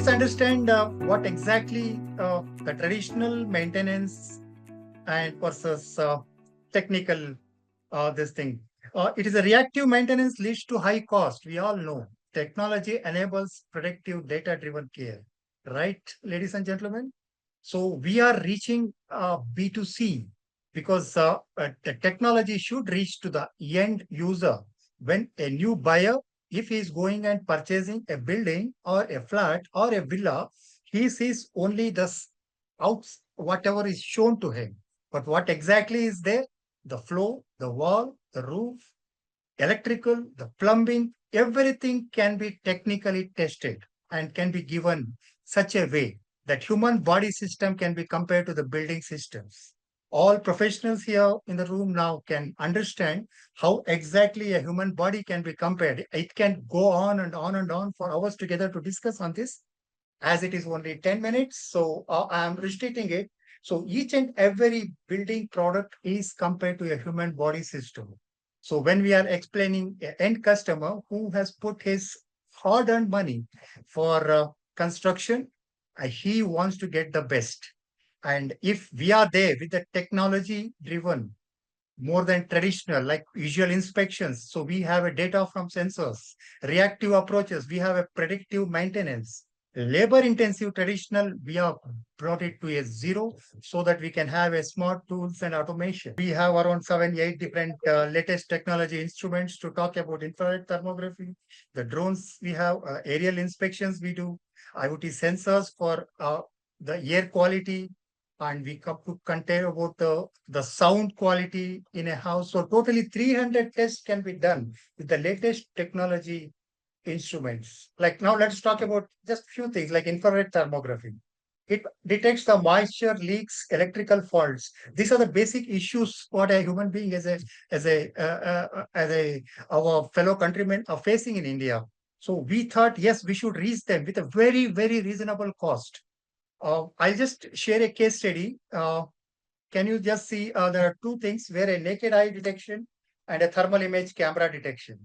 let's understand what exactly the traditional maintenance and versus technical this thing. It is a reactive maintenance leads to high cost. We all know technology enables predictive data-driven care, right, ladies and gentlemen? So we are reaching B2C because the technology should reach to the end user when a new buyer, if he is going and purchasing a building or a flat or a villa, he sees only the out whatever is shown to him. But what exactly is there? The floor, the wall, the roof, electrical, the plumbing, everything can be technically tested and can be given such a way that human body system can be compared to the building systems. All professionals here in the room now can understand how exactly a human body can be compared. It can go on and on and on for hours together to discuss on this, as it is only 10 minutes. So I am restricting it. So each and every building product is compared to a human body system. So when we are explaining an end customer who has put his hard-earned money for construction, he wants to get the best. And if we are there with the technology driven, more than traditional, like visual inspections. So we have a data from sensors, reactive approaches, we have a predictive maintenance. Labor intensive traditional, we have brought it to a zero so that we can have a smart tools and automation. We have around 7, 8 different latest technology instruments to talk about infrared thermography, the drones we have, aerial inspections we do, IoT sensors for the air quality, and we come to contain about the sound quality in a house. So totally 300 tests can be done with the latest technology instruments. Like now let's talk about just few things like infrared thermography. It detects the moisture leaks, electrical faults. These are the basic issues what a human being as a our fellow countrymen are facing in India. So we thought, yes, we should reach them with a very, very reasonable cost. I'll just share a case study. Can you just see there are two things where a naked eye detection and a thermal image camera detection.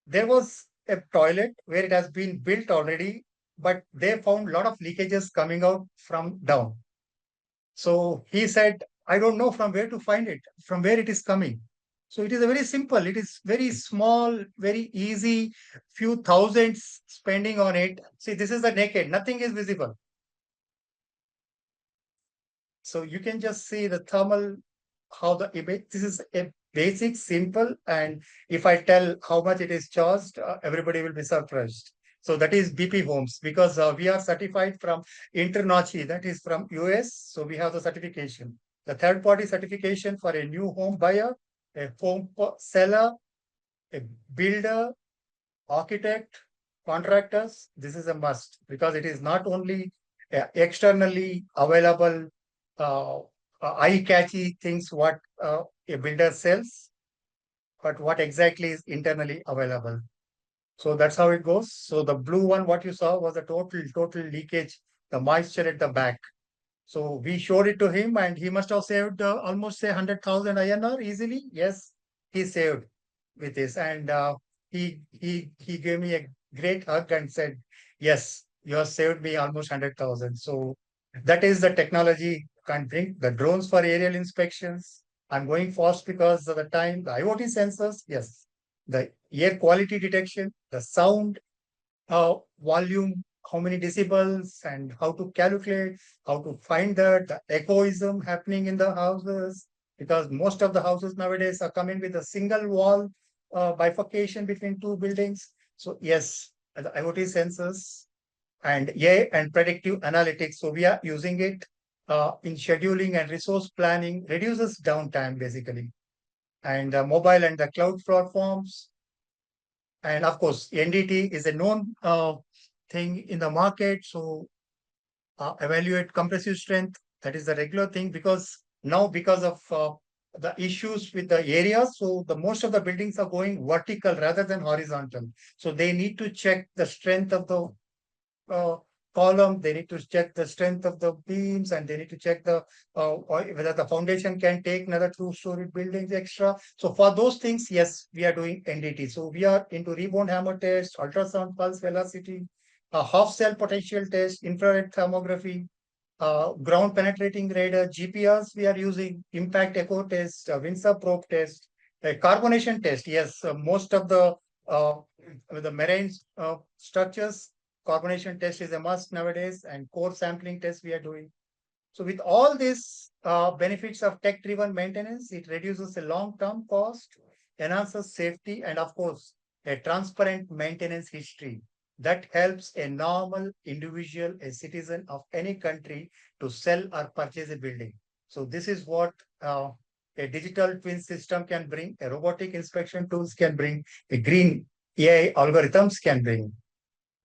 There was a toilet where it has been built already, but they found a lot of leakages coming out from down. So he said, I don't know from where to find it, from where it is coming. So it is a very simple, it is very small, very easy, few thousands spending on it. See, this is the naked, nothing is visible. So you can just see the thermal, how the image, this is a basic, simple, and if I tell how much it is charged, everybody will be surprised. So that is BP Homes because we are certified from Internachi, that is from US. So we have the certification. The third party certification for a new home buyer, a home seller, a builder, architect, contractors. This is a must because it is not only externally available uh, eye-catchy things what a builder sells, but what exactly is internally available. So that's how it goes. So the blue one, what you saw was the total leakage, the moisture at the back. So we showed it to him, and he must have saved almost say 100,000 INR easily. Yes, he saved with this, and he gave me a great hug and said, "Yes, you have saved me almost 100,000." So that is the technology can bring the drones for aerial inspections. I'm going fast because of the time. The IoT sensors, yes, the air quality detection, the sound volume, how many decibels, and how to calculate, how to find that, the echoism happening in the houses, because most of the houses nowadays are coming with a single wall bifurcation between two buildings. So yes, the IoT sensors and AI and predictive analytics. So we are using it in scheduling and resource planning, reduces downtime basically. And mobile and the cloud platforms, and of course, NDT is a known thing in the market. So evaluate compressive strength. That is the regular thing because now because of the issues with the area, so the most of the buildings are going vertical rather than horizontal. So they need to check the strength of the uh, column. They need to check the strength of the beams, and they need to check the whether the foundation can take another two-story buildings extra. So for those things, yes, we are doing NDT. So we are into rebound hammer test, ultrasound pulse velocity, half cell potential test, infrared thermography, ground penetrating radar, GPRs we are using, impact echo test, Windsor probe test, carbonation test. Yes, most of the marine structures, carbonation test is a must nowadays, and core sampling test we are doing. So with all these benefits of tech-driven maintenance, it reduces the long-term cost, enhances safety, and of course, a transparent maintenance history that helps a normal individual, a citizen of any country to sell or purchase a building. So this is what a digital twin system can bring, a robotic inspection tools can bring, a green AI algorithms can bring.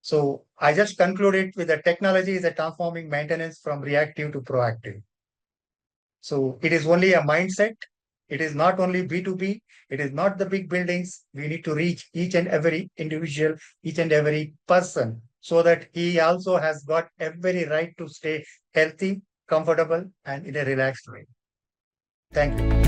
So I just concluded with the technology is a transforming maintenance from reactive to proactive. So it is only a mindset. It is not only B2B. It is not the big buildings. We need to reach each and every individual, each and every person, so that he also has got every right to stay healthy, comfortable, and in a relaxed way. Thank you.